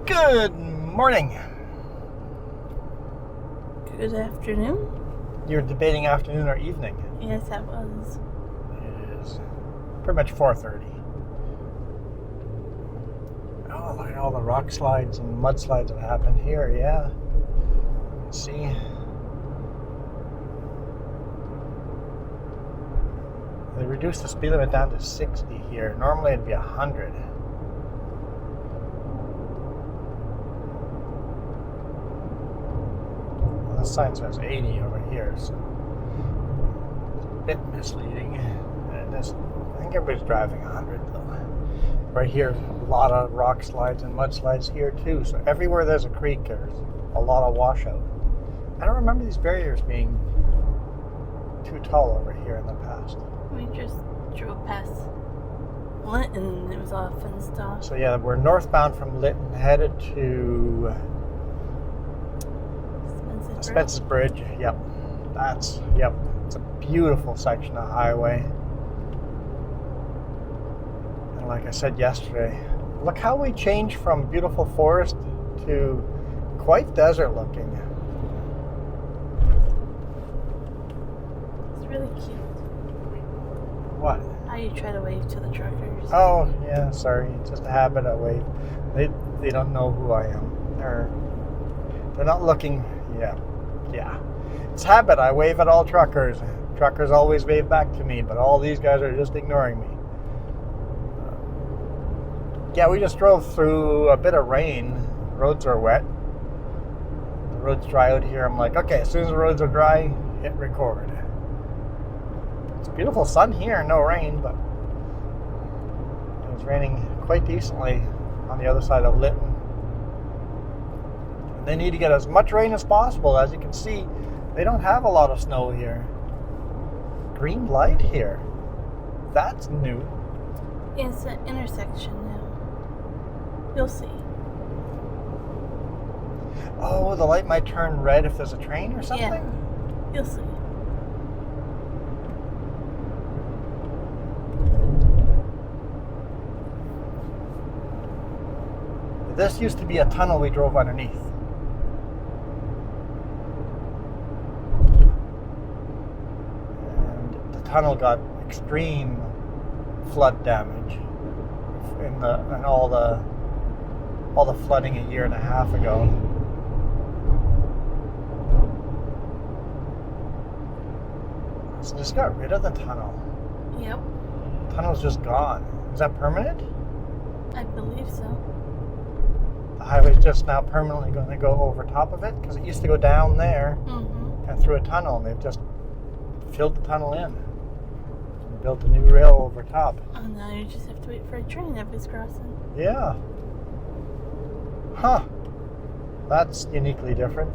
Good morning. Good afternoon. You're debating afternoon or evening. Yes, that was. It is pretty much 4:30. Oh, look at all the rock slides and mudslides that happened here. Yeah. Let's see. They reduced the speed limit down to 60 here. Normally it'd be 100. The sign says 80 over here, so it's a bit misleading. I think everybody's driving 100 though. Right here, a lot of rock slides and mudslides here too. So everywhere there's a creek, there's a lot of washout. I don't remember these barriers being too tall over here in the past. We just drove past Linton and it was all fenced off. So yeah, we're northbound from Lytton, headed to Spences Bridge. Yep. It's a beautiful section of highway. And like I said yesterday, look how we changed from beautiful forest to quite desert looking. It's really cute. What? How you try to wave to the truckers. Oh, yeah, sorry. It's just a habit I wave. They don't know who I am. They're not looking. Yeah. It's a habit. I wave at all truckers. Truckers always wave back to me, but all these guys are just ignoring me. Yeah, we just drove through a bit of rain. The roads are wet. The roads dry out here. I'm like, okay, as soon as the roads are dry, hit record. It's beautiful sun here, no rain, but it was raining quite decently on the other side of Lytton. They need to get as much rain as possible. As you can see, they don't have a lot of snow here. Green light here. That's new. Yeah, it's an intersection now. You'll see. Oh, the light might turn red if there's a train or something? Yeah, you'll see. This used to be a tunnel we drove underneath. And the tunnel got extreme flood damage and all the flooding a year and a half ago. So they just got rid of the tunnel. Yep. The tunnel's just gone. Is that permanent? I believe so. The highway's just now permanently going to go over top of it because it used to go down there and through a tunnel, and they've just filled the tunnel in and built a new rail over top. Oh, now you just have to wait for a train that is crossing. Yeah. Huh. That's uniquely different.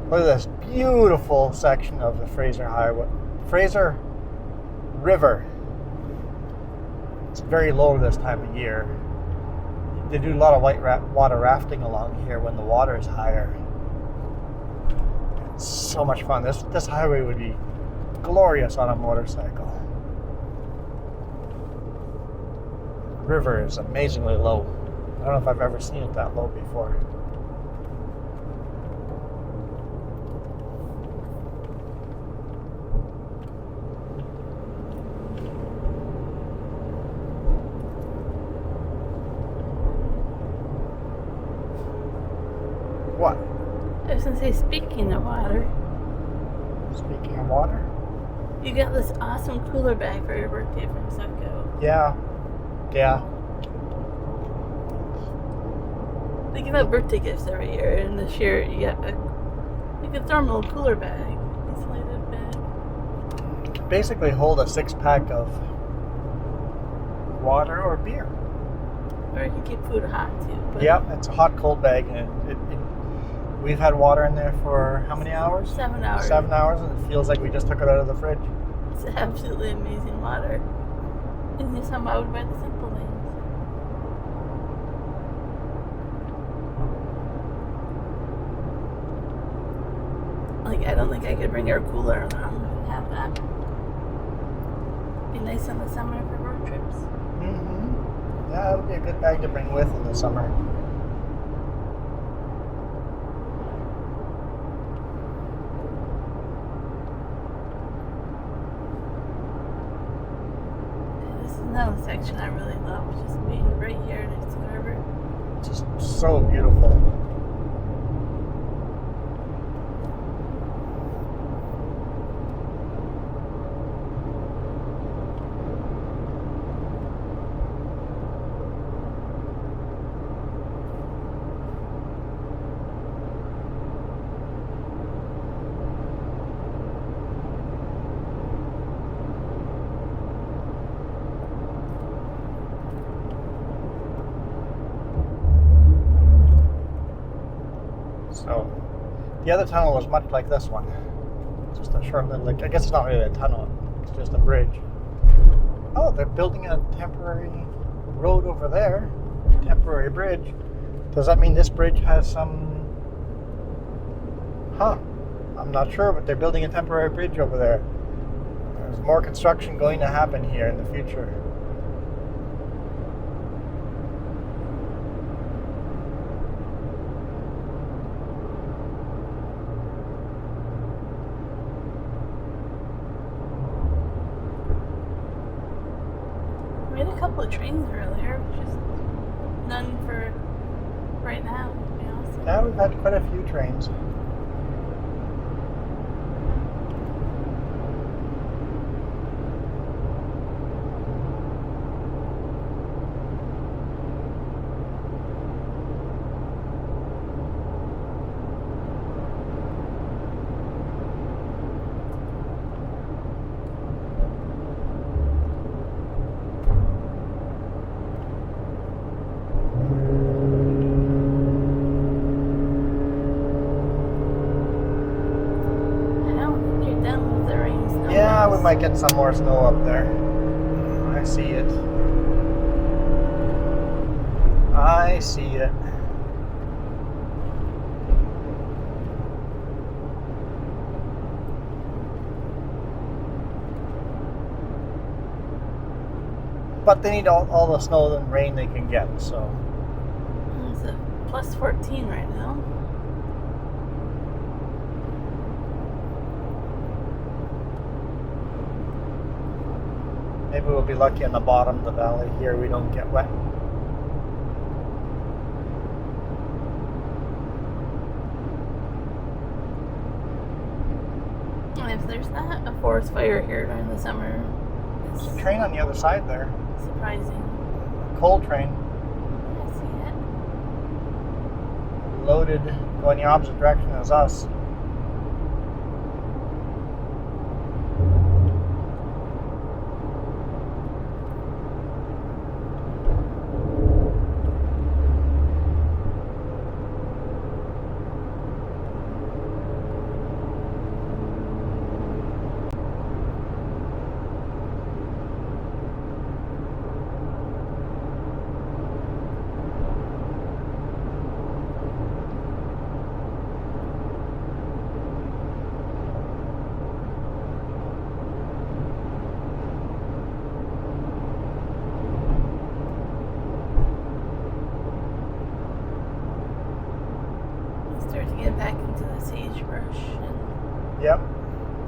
Look at this beautiful section of the Fraser River. It's very low this time of year. They do a lot of water rafting along here when the water is higher. It's so much fun. This highway would be glorious on a motorcycle. The river is amazingly low. I don't know if I've ever seen it that low before. What? I was going to say, speaking of water, Speaking of water? you got this awesome cooler bag for your birthday from Succo. Yeah. They give out birthday gifts every year, and this year you got a thermal cooler bag, insulated bag. Can basically hold a 6-pack of water or beer. Or you can keep food hot too. But Yep, it's a hot cold bag, and we've had water in there for how many hours? 7 hours. 7 hours, and it feels like we just took it out of the fridge. It's absolutely amazing water. And you somehow would buy the simple things. Like, I don't think I could bring air cooler around and have that. nice in the summer for road trips. Mm-hmm. Yeah, it'll be a good bag to bring with in the summer. This is another section I really love, just being right here next to the river. Just so beautiful. So, the other tunnel was much like this one. Just a short little, I guess it's not really a tunnel, it's just a bridge. Oh, they're building a temporary road over there. Temporary bridge. Does that mean this bridge has some... Huh. I'm not sure, but they're building a temporary bridge over there. There's more construction going to happen here in the future. We had a couple of trains earlier, just none for right now, to be honest. Yeah, we've had quite a few trains. Yeah, we might get some more snow up there. I see it. I see it. But they need all the snow and rain they can get, so. It's a plus 14 right now. Maybe we'll be lucky in the bottom of the valley here we don't get wet. And if there's not a forest fire here during the summer, There's a train on the other side there. surprising. Coal train. I see it. Loaded, going the opposite direction as us. Start to get back into the sagebrush and Yep.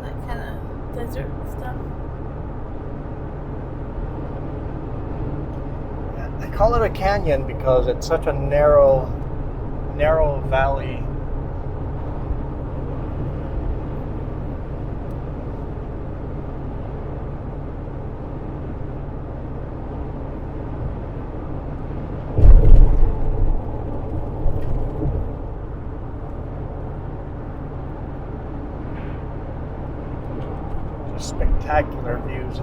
that kind of desert stuff. Yeah, they call it a canyon because it's such a narrow valley. Spectacular views.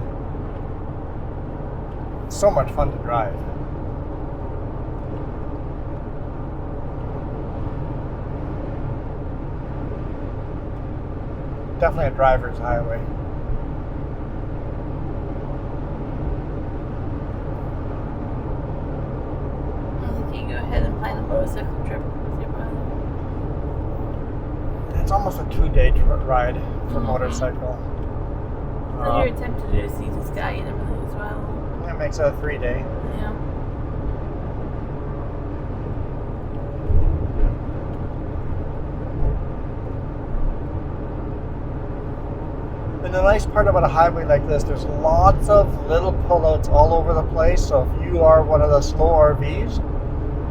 So much fun to drive. Definitely a driver's highway. I think you go ahead and plan a motorcycle trip with your brother. It's almost a 2-day ride for motorcycle. So you're tempted to see the sky and everything as well. That makes it a 3-day. Yeah. And the nice part about a highway like this, there's lots of little pullouts all over the place. So if you are one of the slow RVs,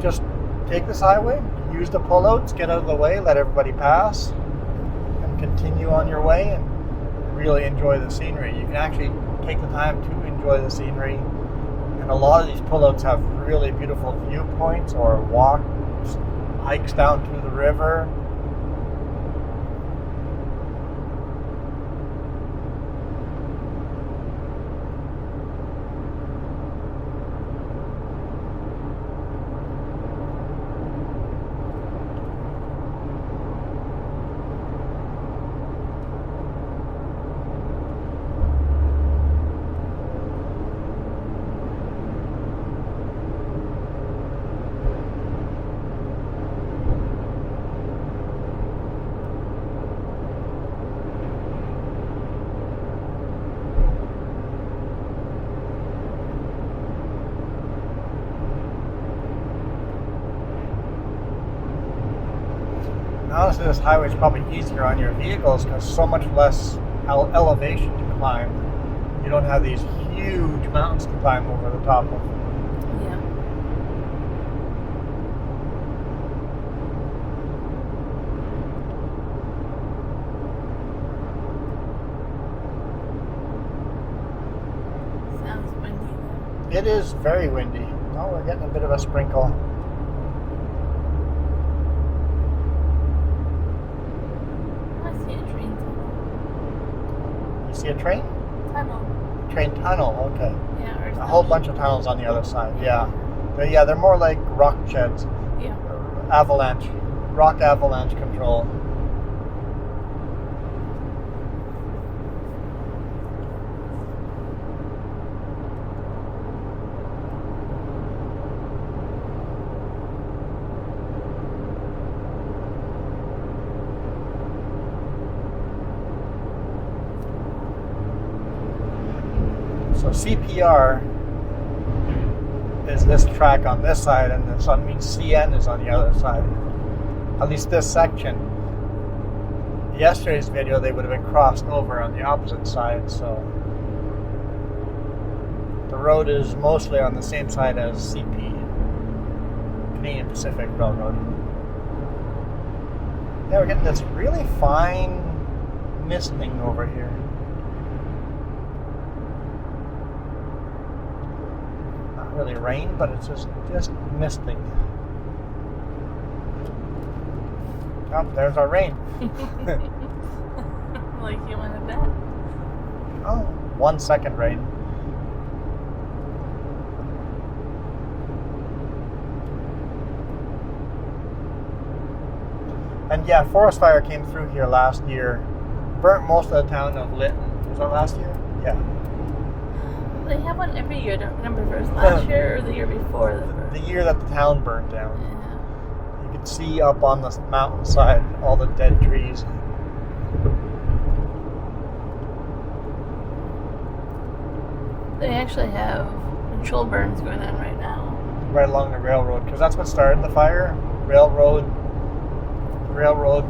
just take this highway, use the pullouts, get out of the way, let everybody pass, and continue on your way and really enjoy the scenery. You can actually take the time to enjoy the scenery. And a lot of these pullouts have really beautiful viewpoints or walks, hikes down to the river. Honestly, this highway is probably easier on your vehicles because so much less elevation to climb. You don't have these huge mountains to climb over the top of. Yeah. Sounds windy. It is very windy. Oh, we're getting a bit of a sprinkle. See a train? Tunnel. Train tunnel, okay. Yeah, or A whole bunch of tunnels on the other side, yeah. They're more like rock sheds. Yeah. Rock avalanche control. So CPR is this track on this side, and that means CN is on the other side. At least this section. Yesterday's video, they would have been crossed over on the opposite side, so the road is mostly on the same side as CP, Canadian Pacific Railroad. Yeah, we're getting this really fine misting over here. Really rain, but it's just misting. Oh, there's our rain. Like you want to bet? Oh, 1 second rain. And yeah, forest fire came through here last year. Burnt most of the town of Lytton. Was that last year? Yeah. They have one every year. I don't remember if it was last year or the year before. The year that the town burned down. Yeah. You can see up on the mountainside all the dead trees. They actually have control burns going on right now. Right along the railroad, because that's what started the fire. Railroad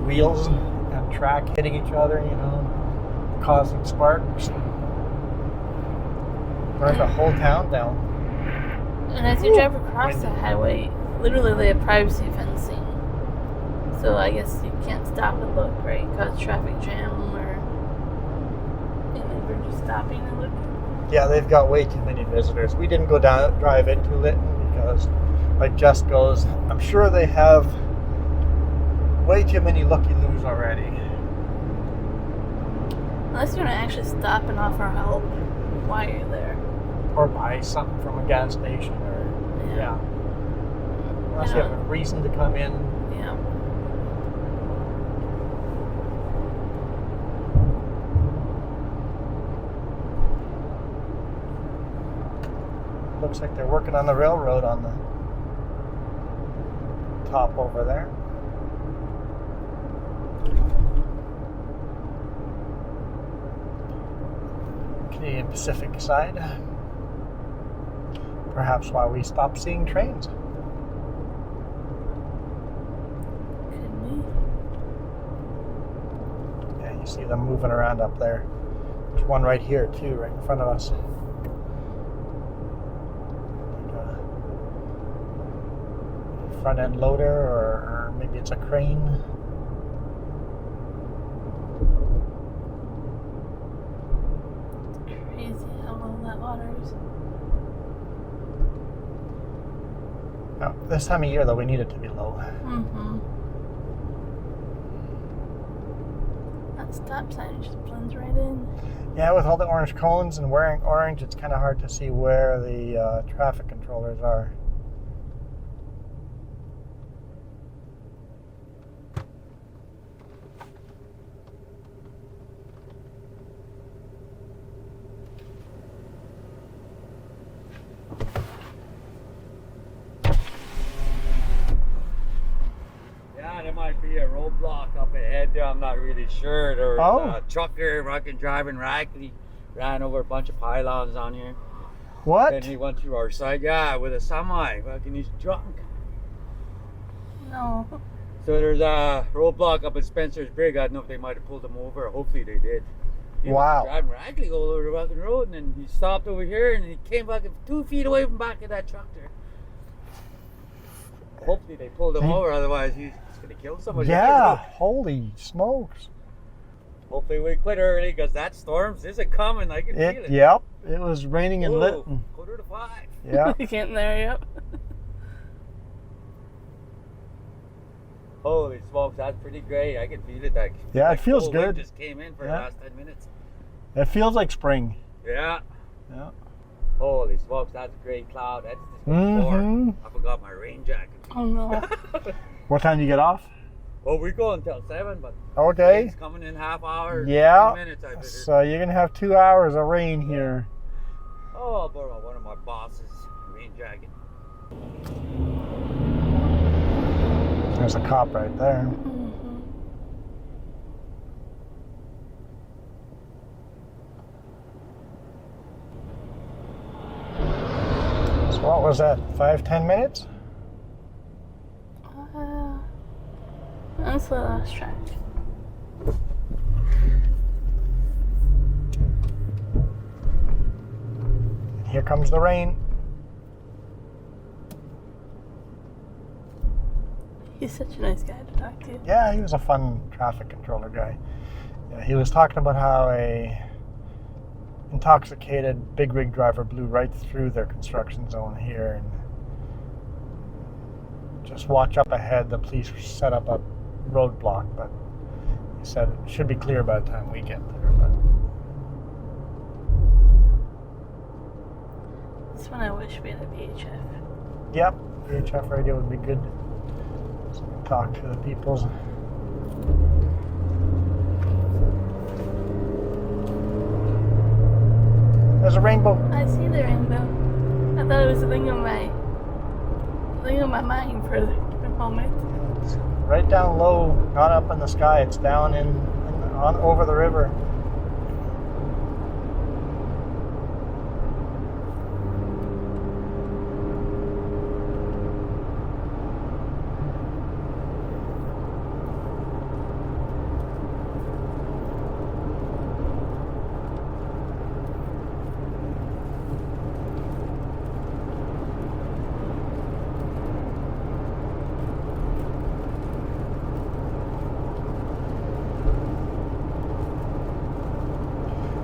wheels and track hitting each other, causing sparks. Burned the whole town down. And as you drive across the highway, literally they have privacy fencing. So I guess you can't stop and look, right? Cause traffic jam or we're just stopping and looking. Yeah, they've got way too many visitors. We didn't go drive into Lytton because, like Jess goes, I'm sure they have way too many looky-loos already. Unless you want to actually stop and offer help while you're there. Or buy something from a gas station, or yeah. Unless you have a reason to come in. Yeah. Looks like they're working on the railroad on the top over there. Canadian Pacific side. Perhaps why we stopped seeing trains. Could be. Yeah, you see them moving around up there. There's one right here too, right in front of us. Front end loader, or maybe it's a crane. It's crazy how low that water is. Oh, this time of year, though, we need it to be low. Mm-hmm. That stop sign just blends right in. Yeah, with all the orange cones and wearing orange, it's kind of hard to see where the traffic controllers are. There might be a roadblock up ahead there. I'm not really sure. There was a trucker fucking driving raggedy, ran over a bunch of pylons on here. What? Then he went through our side, yeah, with a semi. Fucking, he's drunk. No. So there's a roadblock up at Spencer's Brig. I don't know if they might have pulled him over. Hopefully they did. He was driving raggedy all over the fucking road, and then he stopped over here, and he came back 2 feet away from the back of that tractor. Hopefully they pulled him over, otherwise he's gonna kill somebody. Yeah, holy smokes. Hopefully we quit early, because that storm's isn't coming. I can feel it. Yep, it was raining and lit. 4:45. Yeah. You can't there, yep. Holy smokes, that's pretty great. I can feel it. Yeah, like it feels cold good. Wind just came in for the last 10 minutes. It feels like spring. Yeah. Yeah. Holy smokes, that's a great cloud. That's just I forgot my rain jacket. Oh no. What time do you get off? Well, we go until 7, but okay. It's coming in half hour. Yeah. 2 minutes, I figured. So you're gonna have 2 hours of rain here. Oh, I'll borrow one of my boss's rain jacket. There's a cop right there. Mm-hmm. So what was that? 5-10 minutes? Honestly, I lost track. Here comes the rain. He's such a nice guy to talk to. Yeah, he was a fun traffic controller guy. Yeah, he was talking about how a intoxicated big rig driver blew right through their construction zone here, and just watch up ahead. The police set up a roadblock, but he said it should be clear by the time we get there. But That's when I wish we had a VHF. yep, VHF radio would be good. So we can talk to the peoples. There's a rainbow. I see the rainbow. I thought it was a thing on my mind for a moment. It's right down low, not up in the sky. It's down on over the river.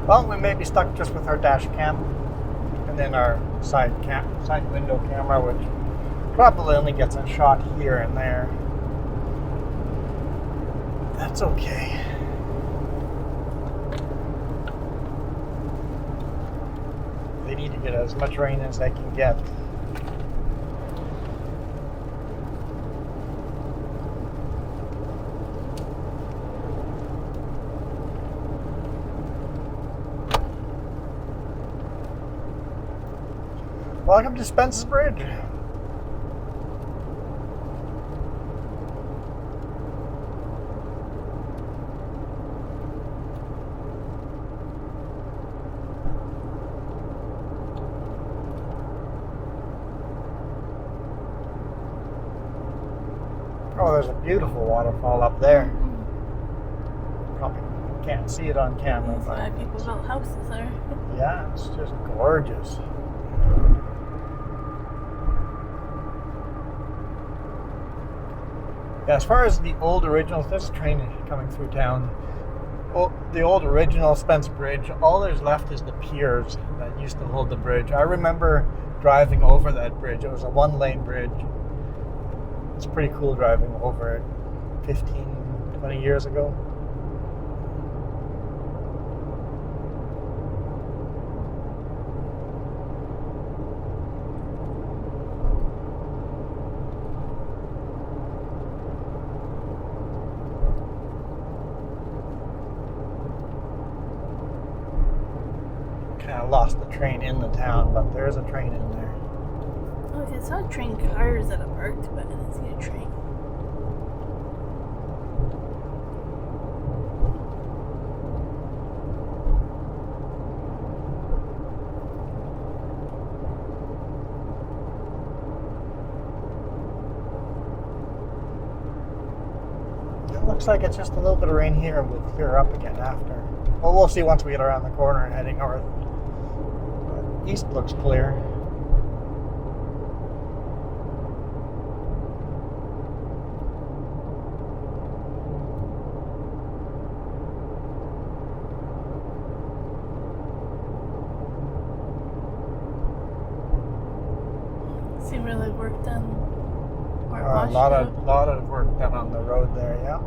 Well, we may be stuck just with our dash cam and then our side window camera, which probably only gets a shot here and there. That's okay. They need to get as much rain as they can get. Welcome to Spences Bridge. Oh, there's a beautiful waterfall up there. Probably can't see it on camera. That's why people built houses there. Yeah, it's just gorgeous. Yeah, as far as the old originals, this train coming through town. Oh, the old original Spence Bridge, all there's left is the piers that used to hold the bridge. I remember driving over that bridge. It was a one-lane bridge. It's pretty cool driving over it 15, 20 years ago. Kind of lost the train in the town, but there's a train in there. Oh, I saw train cars that are parked, but I didn't see a train. It looks like it's just a little bit of rain here and we'll clear up again after. Well, we'll see once we get around the corner and heading north. East looks clear. See where they work done. Or A lot of work done on the road there, yeah.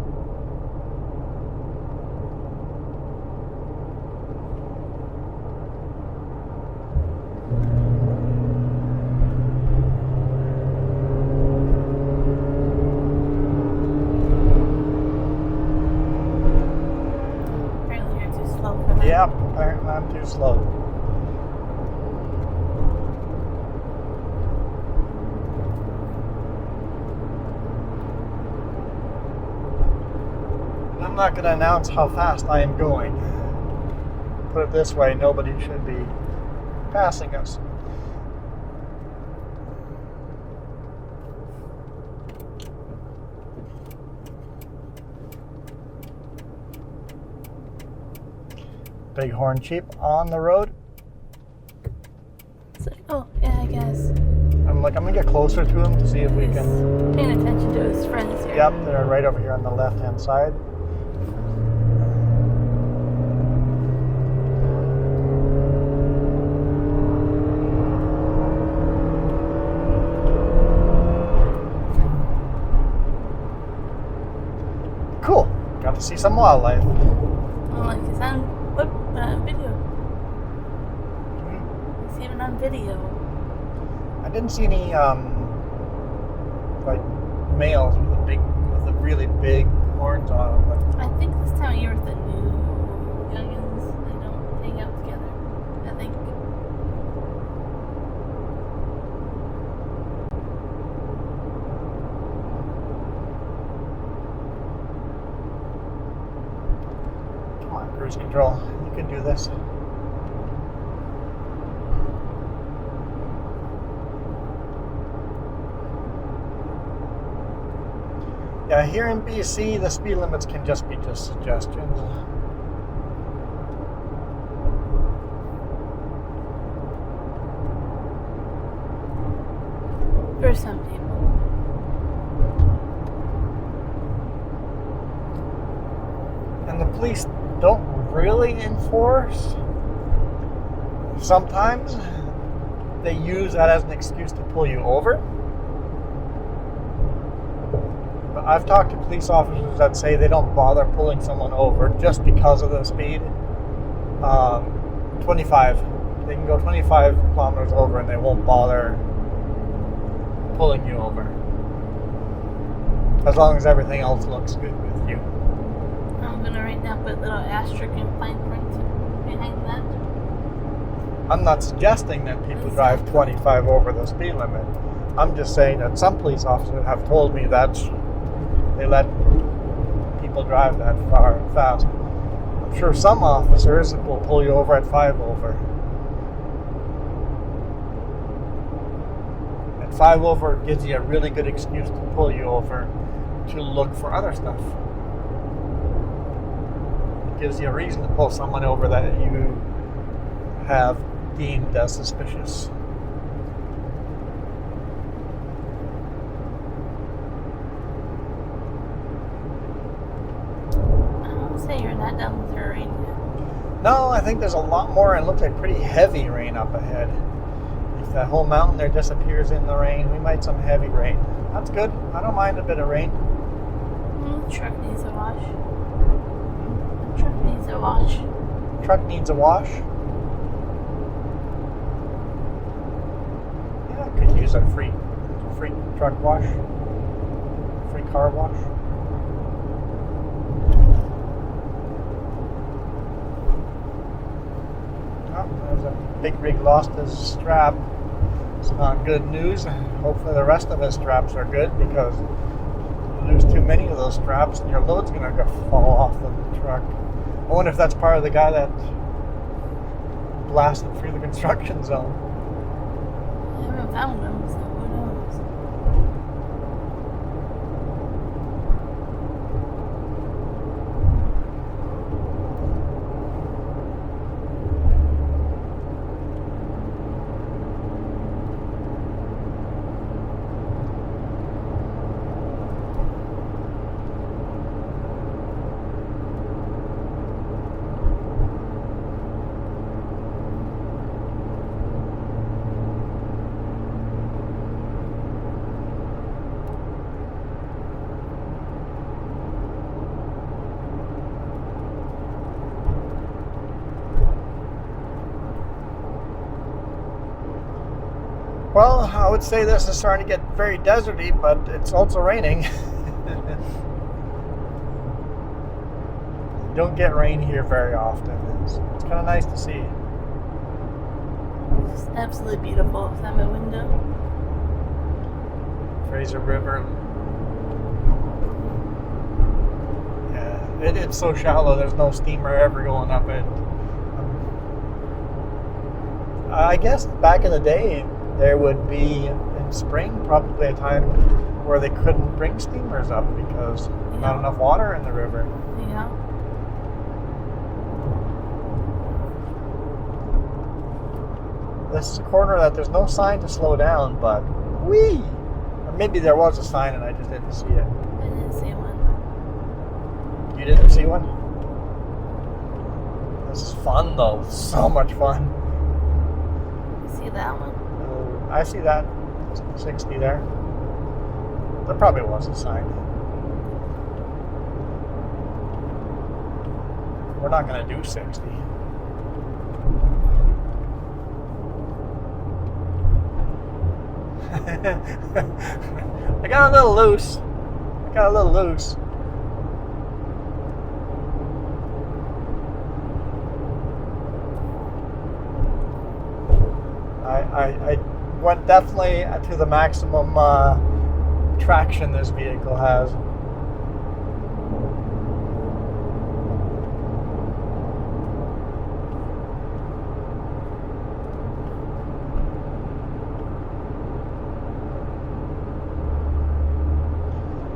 Apparently you're too slow for that. Yep, apparently I'm too slow. I'm not going to announce how fast I am going. Put it this way, nobody should be passing us. Bighorn sheep on the road. It's like, oh, yeah, I guess. I'm going to get closer to him to see if we He's can. paying attention to his friends here. Yep, they're right over here on the left-hand side. Cool. Got to see some wildlife. Oh, like it's on video. It's even on video. I didn't see any like males with the really big horns on them. But I think this time of year with the new youngins, they don't hang out together. I think. come on, cruise control. You can do this. Yeah, here in BC, the speed limits can just be suggestions. For some people. And the police don't really enforce. Sometimes they use that as an excuse to pull you over. But I've talked to police officers that say they don't bother pulling someone over just because of the speed. 25. They can go 25 kilometers over and they won't bother pulling you over. As long as everything else looks good with you. I'm gonna right now put a little asterisk and fine print behind that. I'm not suggesting that people drive 25 over the speed limit. I'm just saying that some police officers have told me that they let people drive that fast. I'm sure some officers will pull you over at 5 over. At 5 over gives you a really good excuse to pull you over to look for other stuff. It gives you a reason to pull someone over that you have deemed as suspicious. You're not done with your rain yet. No, I think there's a lot more, and it looks like pretty heavy rain up ahead. If that whole mountain there disappears in the rain, we might some heavy rain. That's good. I don't mind a bit of rain. Truck needs a wash. Truck needs a wash. Truck needs a wash. Yeah, I could use a free truck wash. Free car wash. There's a big rig lost his strap. It's not good news. Hopefully the rest of his straps are good, because you lose too many of those straps and your load's going to fall off the truck. I wonder if that's part of the guy that blasted through the construction zone. I haven't found him, so who knows? Well, I would say this is starting to get very deserty, but it's also raining. You don't get rain here very often. It's kind of nice to see. It's absolutely beautiful outside my window. Fraser River. Yeah, it's so shallow, there's no steamer ever going up it. I guess back in the day, there would be, in spring, probably a time where they couldn't bring steamers up because not enough water in the river. Yeah. This is a corner that there's no sign to slow down, but whee! Or maybe there was a sign and I just didn't see it. I didn't see one. You didn't see one? This is fun though, so much fun. See that one? I see that 60 there. There probably was a sign. We're not going to do 60. I got a little loose. I went definitely to the maximum traction this vehicle has.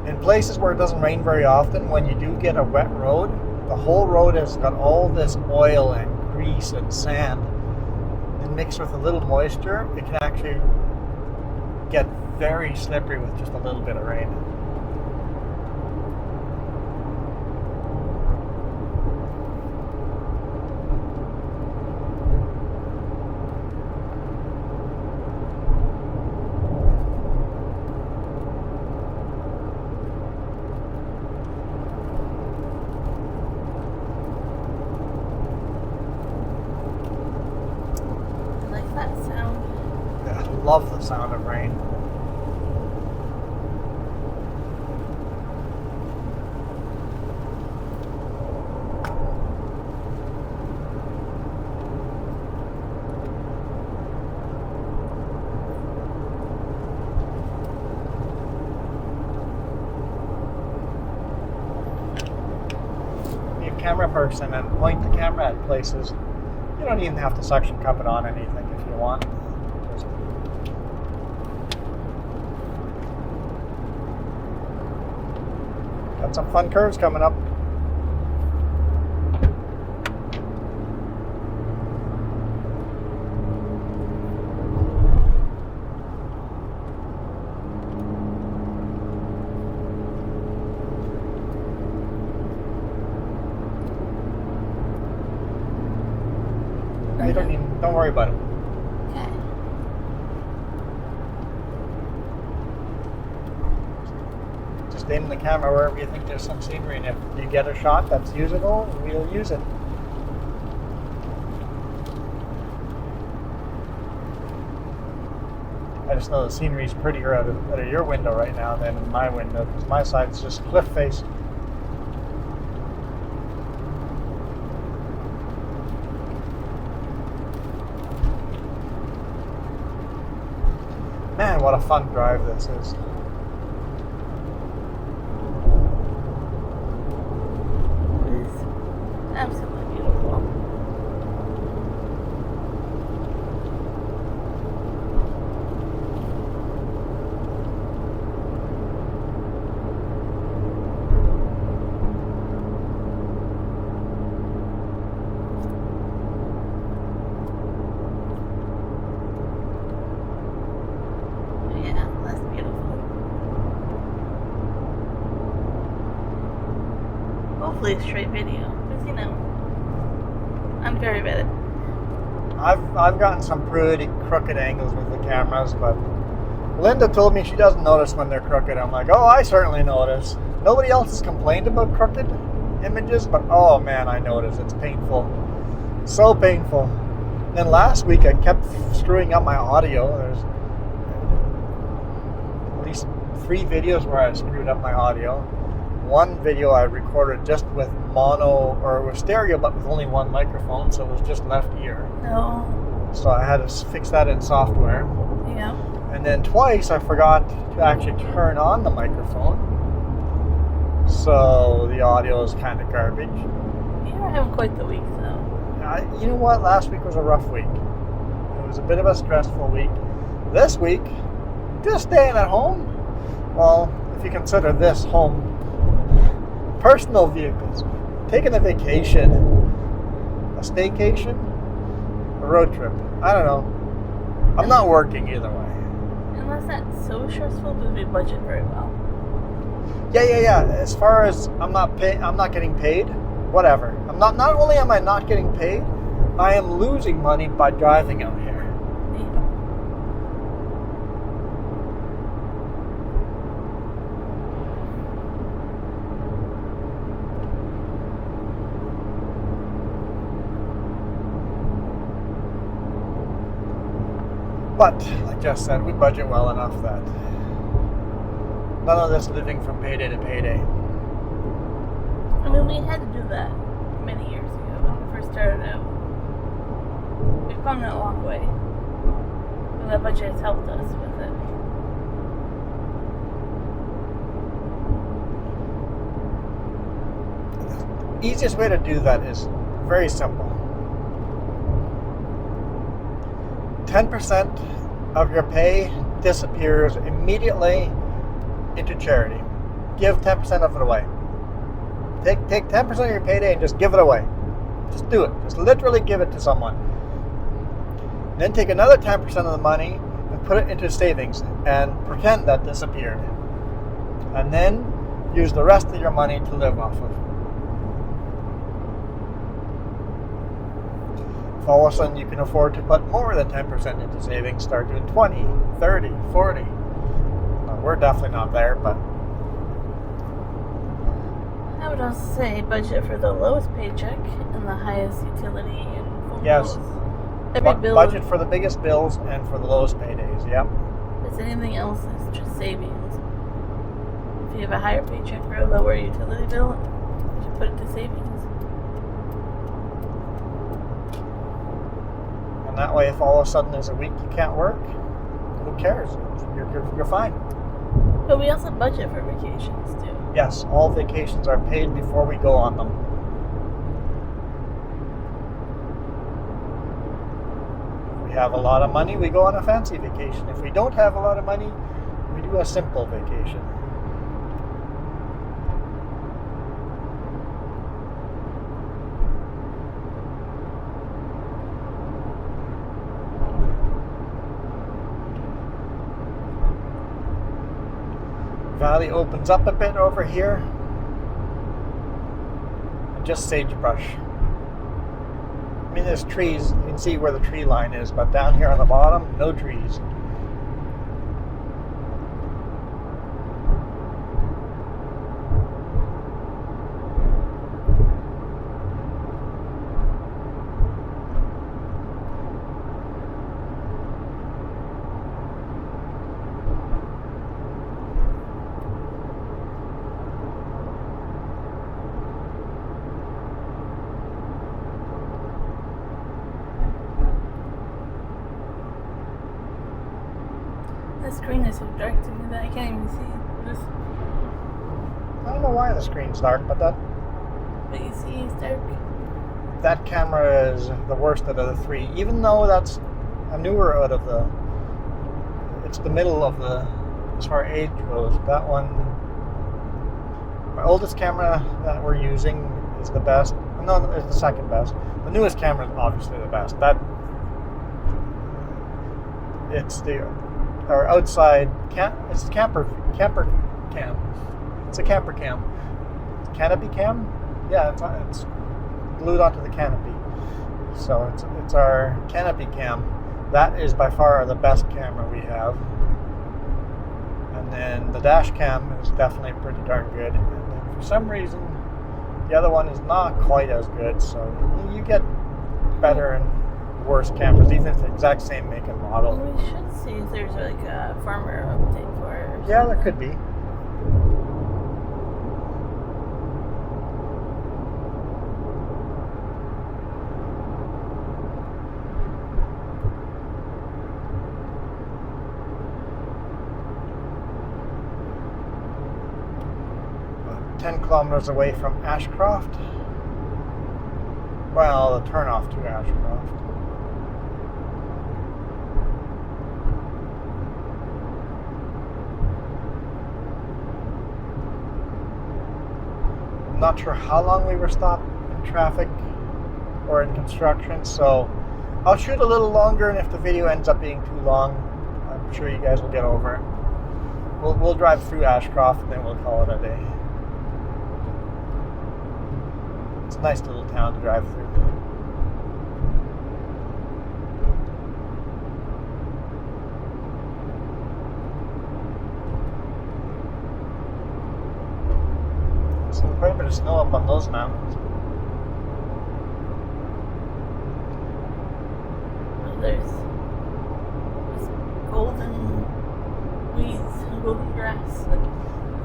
In places where it doesn't rain very often, when you do get a wet road, the whole road has got all this oil and grease and sand. Mixed with a little moisture, it can actually get very slippery with just a little bit of rain. Love the sound of rain. Be a camera person and point the camera at places. You don't even have to suction cup it on anything if you want. Got some fun curves coming up. Don't worry about it. Okay. Just aim the camera wherever you think there's some scenery, and if you get a shot that's usable, we'll use it. I just know the scenery's prettier out of your window right now than in my window, because my side's just cliff face. Man, what a fun drive this is. It is absolutely beautiful. Hopefully a straight video, because I'm very bad at it. I've gotten some pretty crooked angles with the cameras, but Linda told me she doesn't notice when they're crooked. I'm like, oh, I certainly notice. Nobody else has complained about crooked images, but oh man, I notice. It's painful. So painful. Then last week I kept screwing up my audio. There's at least 3 videos where I screwed up my audio. One video I recorded just with mono, or with stereo, but with only one microphone, so it was just left ear. No. So I had to fix that in software. Yeah. And then twice I forgot to actually turn on the microphone. So the audio is kind of garbage. You're having quite the week, though. You know what? Last week was a rough week. It was a bit of a stressful week. This week, just staying at home. Well, if you consider this home, personal vehicles, taking a vacation, a staycation, a road trip. I don't know. I'm not working either way. And that's not so stressful, but we budget very well. Yeah. As far as I'm not getting paid, whatever. Not only am I not getting paid, I am losing money by driving out here. But, like Jess said, we budget well enough that none of this living from payday to payday. I mean, we had to do that many years ago when we first started out. We've come a long way. And that budget has helped us with it. The easiest way to do that is very simple. 10% of your pay disappears immediately into charity. Give 10% of it away. Take 10% of your payday and just give it away. Just do it. Just literally give it to someone. Then take another 10% of the money and put it into savings and pretend that disappeared. And then use the rest of your money to live off of. If all of a sudden you can afford to put more than 10% into savings, start doing 20, 30, 40. Well, we're definitely not there, but I would also say budget for the lowest paycheck and the highest utility and phone yes, bills. Every bill. Budget for the biggest bills and for the lowest paydays. Yep. Because anything else is just savings. If you have a higher paycheck or a lower utility bill, you should put it to savings. And that way, if all of a sudden there's a week you can't work, who cares? You're fine. But we also budget for vacations too. Yes, all vacations are paid before we go on them. If we have a lot of money, we go on a fancy vacation. If we don't have a lot of money, we do a simple vacation. Valley opens up a bit over here. And just sagebrush. I mean, there's trees. You can see where the tree line is, but down here on the bottom, no trees. The screen is so dark to me that I can't even see. I don't know why the screen's dark, but But you see, it's dark. that camera is the worst out of the three. Even though that's a newer out of the, it's the middle of the, as far as age goes. That one, my oldest camera that we're using is the best. No, it's the second best. The newest camera is obviously the best. It's our outside it's a camper cam. It's a camper cam. Canopy cam? Yeah, it's glued onto the canopy. So it's our canopy cam. That is by far the best camera we have. And then the dash cam is definitely pretty darn good. And then for some reason, the other one is not quite as good. So you get better and worse cameras, even if it's the exact same make and model. We should see if there's like a firmware update for it. Or Yeah, there could be. About 10 kilometers away from Ashcroft. Well, the turnoff to Ashcroft. I'm not sure how long we were stopped in traffic or in construction, so I'll shoot a little longer, and if the video ends up being too long, I'm sure you guys will get over it. We'll drive through Ashcroft and then we'll call it a day. It's a nice little town to drive through. Quite a bit of snow up on those mountains. well, there's golden weeds, golden grass.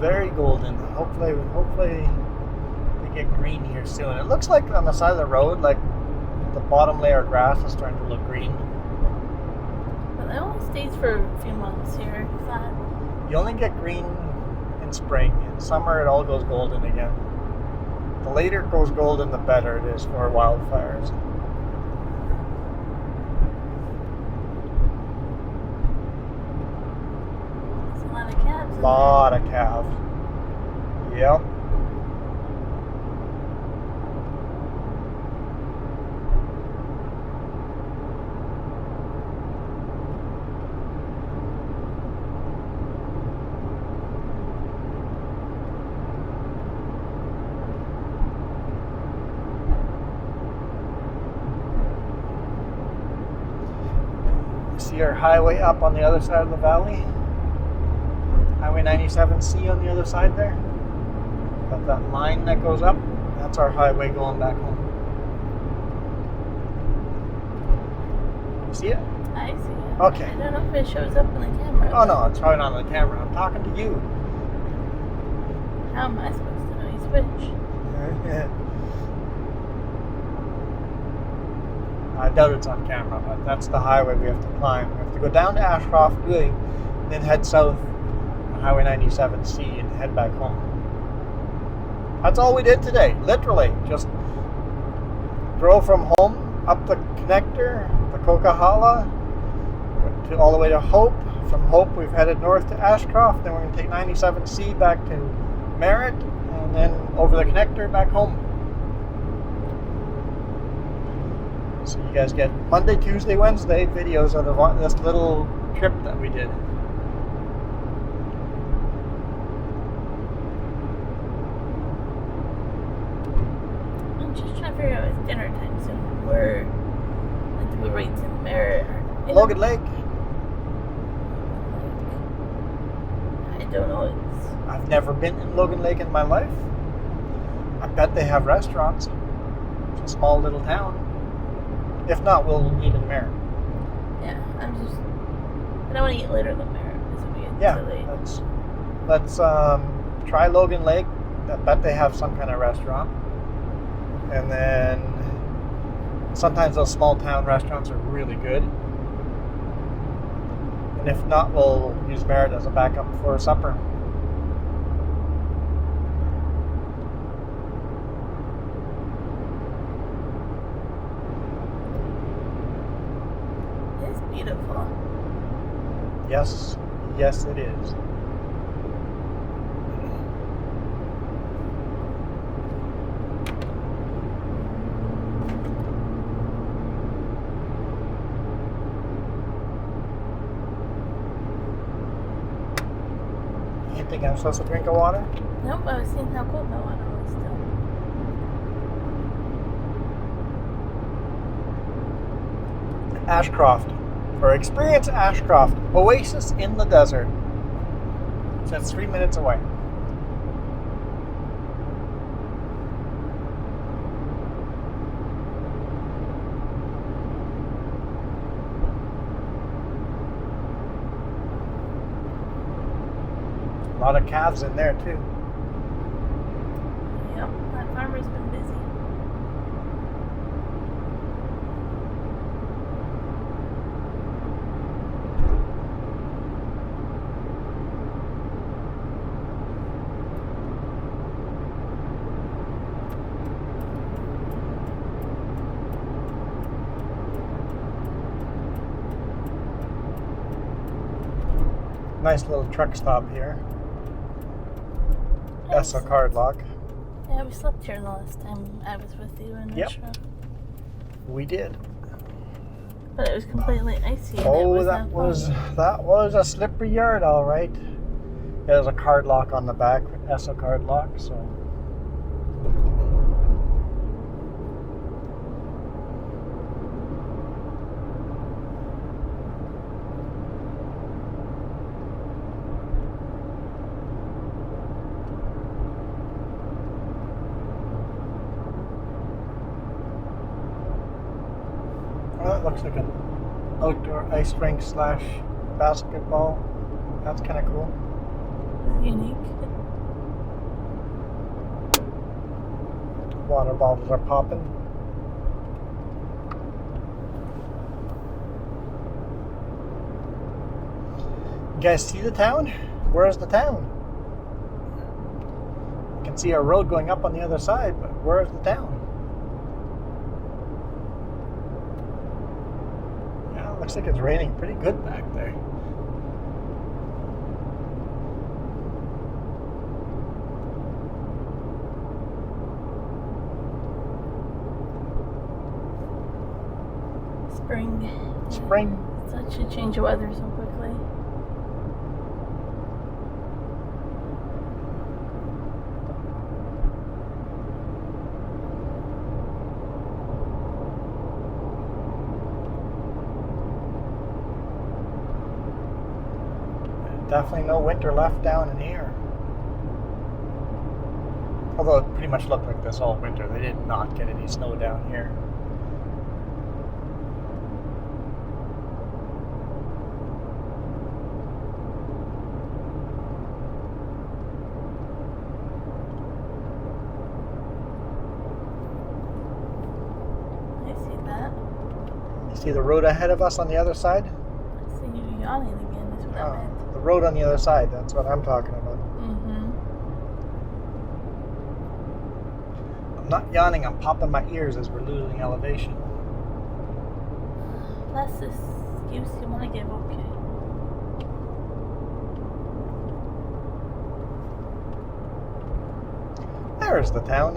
Very golden. Hopefully we get green here soon. It looks like on the side of the road, like the bottom layer of grass is starting to look green. But it only stays for a few months here. Is that? You only get green in spring. In summer, it all goes golden again. The later it goes golden, the better it is for wildfires. It's a lot of cabs. in Lot of calves. Yep. See our highway up on the other side of the valley. Highway 97C on the other side there. Got that line that goes up. That's our highway going back home. You see it? there. I see it. Okay. I don't know if it shows up on the camera. Oh no, it's probably not on the camera. I'm talking to you. How am I supposed to know you switch? I doubt it's on camera, but that's the highway we have to climb. We have to go down to Ashcroft, then head south on Highway 97C and head back home. That's all we did today, literally. Just drove from home up the connector, the Coquihalla, to all the way to Hope. From Hope, we've headed north to Ashcroft. Then we're going to take 97C back to Merritt, and then over the connector back home. So you guys get Monday, Tuesday, Wednesday videos out of this little trip that we did. where like the rates in merit. Logan Lake. I don't know. I've never been in Logan Lake in my life. I bet they have restaurants. It's a small little town. If not, we'll eat in Merritt. Yeah, I don't want to eat later than Merritt. This would be Yeah, too late. let's try Logan Lake. I bet they have some kind of restaurant. And then sometimes those small town restaurants are really good. And if not, we'll use Merritt as a backup for supper. It's beautiful. Yes, yes it is. You think I'm supposed to drink of water? Nope, I was seeing how cold my water was still. Ashcroft, or experience Ashcroft, oasis in the desert. So it's 3 minutes away. A lot of calves in there too. Yep, that farmer's been busy. Nice little truck stop here. That's a card lock. Yeah, we slept here the last time I was with you in Ashcroft. We did. But it was completely icy. And it Oh, was that not was fun. a slippery yard, all right. There's a card lock on the back, ESO card lock. So well, it looks like an outdoor ice rink / basketball. That's kind of cool. Unique. Water bottles are popping. You guys see the town? Where's the town? I can see a road going up on the other side, but where's the town? Yeah, it looks like it's raining pretty good back there. Spring. That should change the weather so quickly. Definitely no winter left down in here. Although it pretty much looked like this all winter. They did not get any snow down here. See the road ahead of us on the other side? I see you yawning again, is what I meant. The road on the other side, that's what I'm talking about. Mm-hmm. I'm not yawning, I'm popping my ears as we're losing elevation. That's the excuse you want to give, okay. There's the town.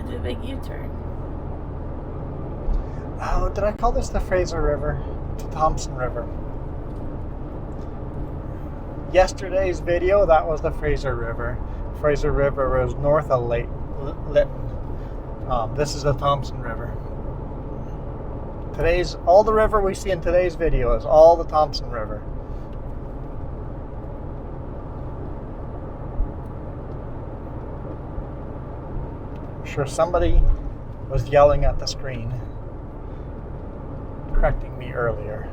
Do a big U-turn. Oh, did I call this the Fraser River? Thompson River. Yesterday's video, that was the Fraser River. Fraser River was north of Lake Lytton. This is the Thompson River. All the river we see in today's video is all the Thompson River. I'm sure somebody was yelling at the screen, correcting me earlier.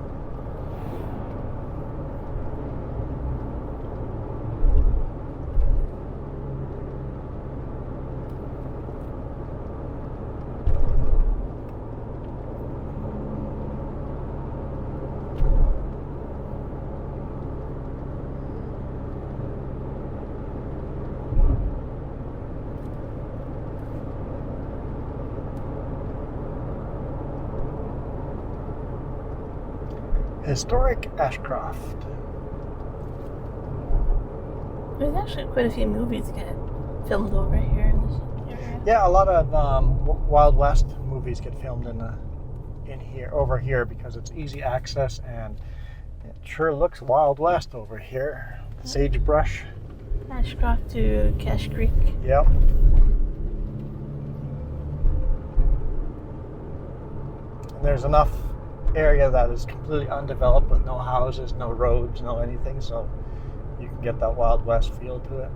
Historic Ashcroft. There's actually quite a few movies get filmed over here in this area. Yeah, a lot of Wild West movies get filmed over here because it's easy access, and it sure looks Wild West over here. Sagebrush. Ashcroft to Cache Creek. Yep. And there's enough area that is completely undeveloped with no houses, no roads, no anything, so you can get that Wild West feel to it.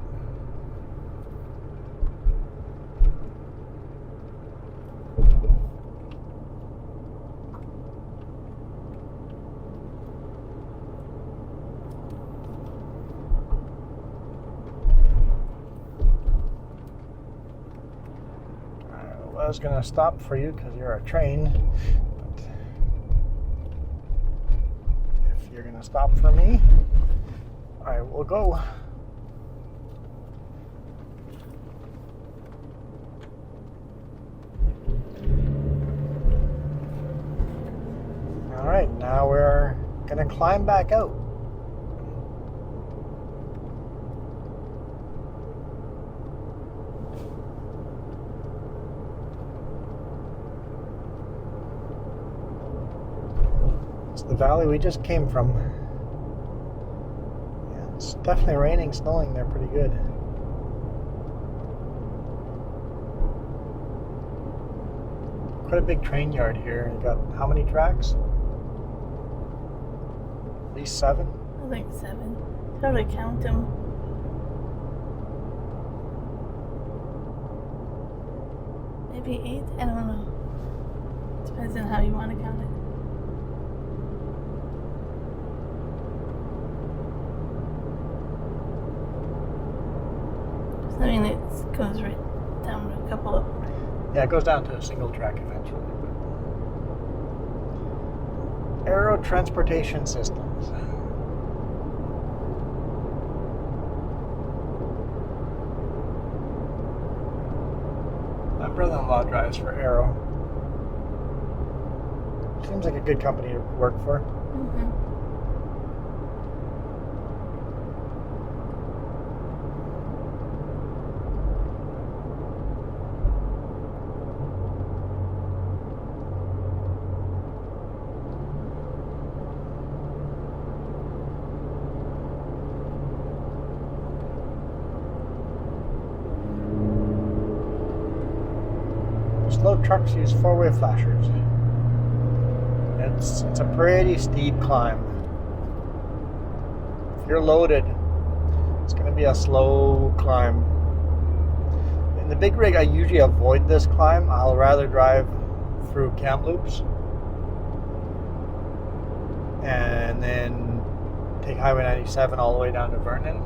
I was going to stop for you because you're a train. You're going to stop for me, I will go. All right, now we're going to climb back out. The valley we just came from. Yeah, it's definitely raining, snowing there pretty good. Quite a big train yard here. You got how many tracks? At least 7? I think 7. How to count them? Maybe 8? I don't know. Depends on how you want to count it. I mean, it goes right down to a couple of them. Yeah, it goes down to a single track eventually. Aero Transportation Systems. My brother-in-law drives for Aero. Seems like a good company to work for. Mm-hmm. Slow trucks use 4-way flashers. It's a pretty steep climb. If you're loaded, it's going to be a slow climb. In the big rig, I usually avoid this climb. I'll rather drive through Kamloops and then take Highway 97 all the way down to Vernon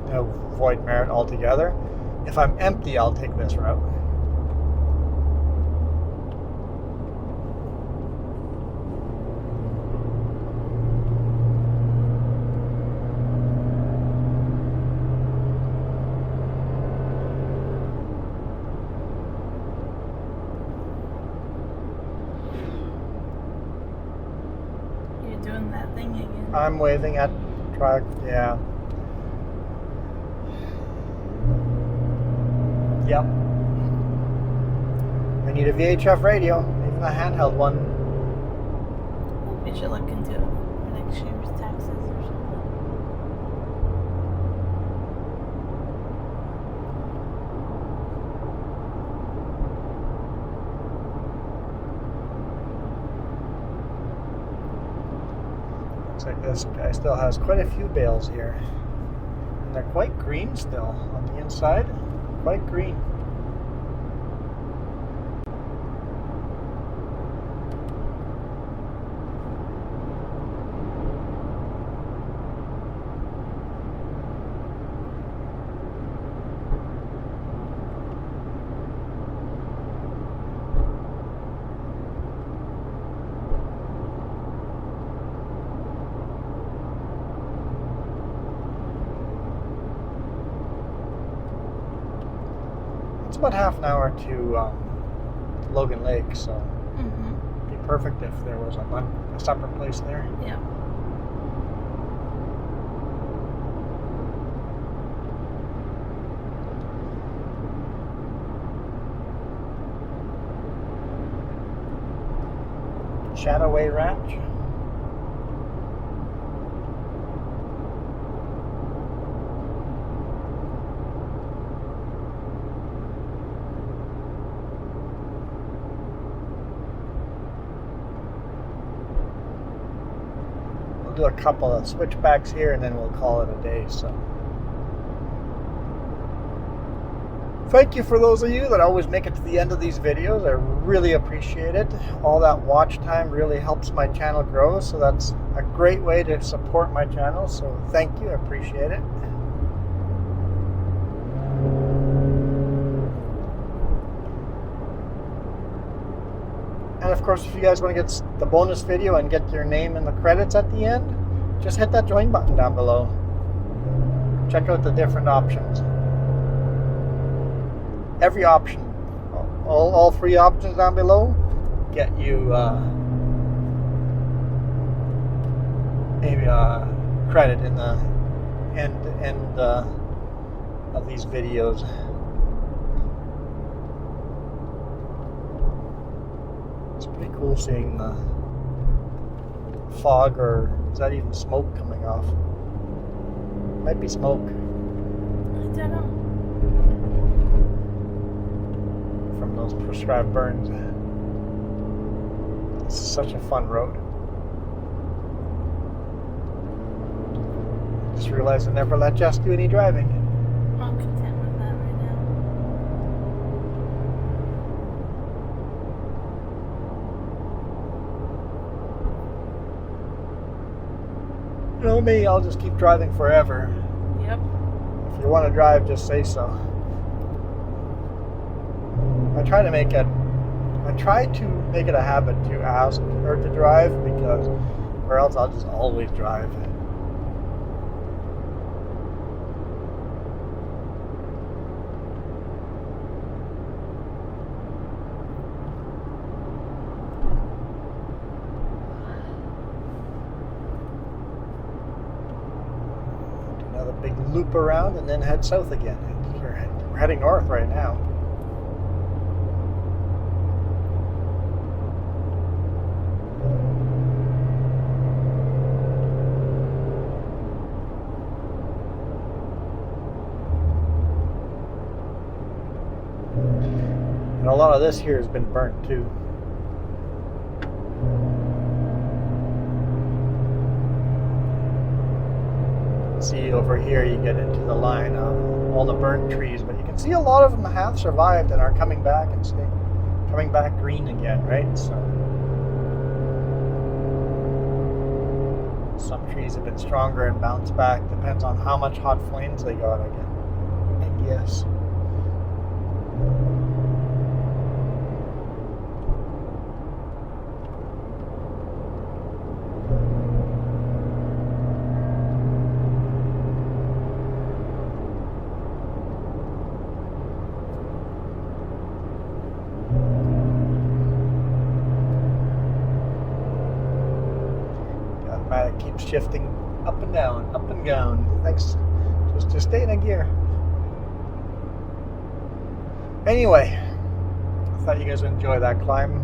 and avoid Merritt altogether. If I'm empty, I'll take this route. Doing that thing again. I'm waving at truck, yeah. Yep. I need a VHF radio, even a handheld one. We should look into it for next year's taxes or something. Looks like this guy still has quite a few bales here. And they're quite green still on the inside. Quite green. It's about half an hour to Logan Lake, so it'd be perfect if there was a supper place there. Yeah. Shadowway Ranch. Do a couple of switchbacks here and then we'll call it a day. So thank you for those of you that always make it to the end of these videos. I really appreciate it. All that watch time really helps my channel grow, so that's a great way to support my channel, so thank you, I appreciate it. And of course, if you guys want to get the bonus video and get your name in the credits at the end, just hit that join button down below. Check out the different options. Every option, all three options down below, get you maybe credit in the end of these videos. It's pretty cool seeing the fog, or is that even smoke coming off? Might be smoke. I don't know. From those prescribed burns. This is such a fun road. Just realized I never let Jess do any driving. I'm content with that right now. You know me, I'll just keep driving forever. Yep. If you want to drive, just say so. I try to make it a habit to ask her to drive, because, or else I'll just always drive. Another big loop around and then head south again. We're heading north right now. And a lot of this here has been burnt too. See over here, you get into the line of all the burnt trees, but you can see a lot of them have survived and are coming back and coming back green again, right? So some trees have been stronger and bounced back. Depends on how much hot flames they got again, I guess. It keeps shifting up and down, up and down. Thanks. Just stay in a gear. Anyway, I thought you guys would enjoy that climb.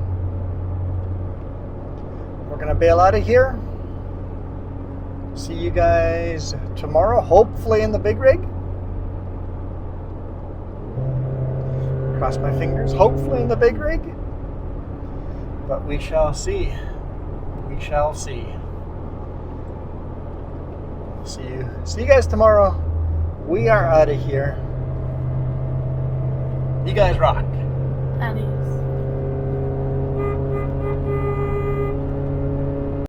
we're gonna bail out of here. See you guys tomorrow, hopefully in the big rig. Cross my fingers, hopefully in the big rig. But we shall see. We shall see. See you guys tomorrow. We are out of here. You guys rock. Adios.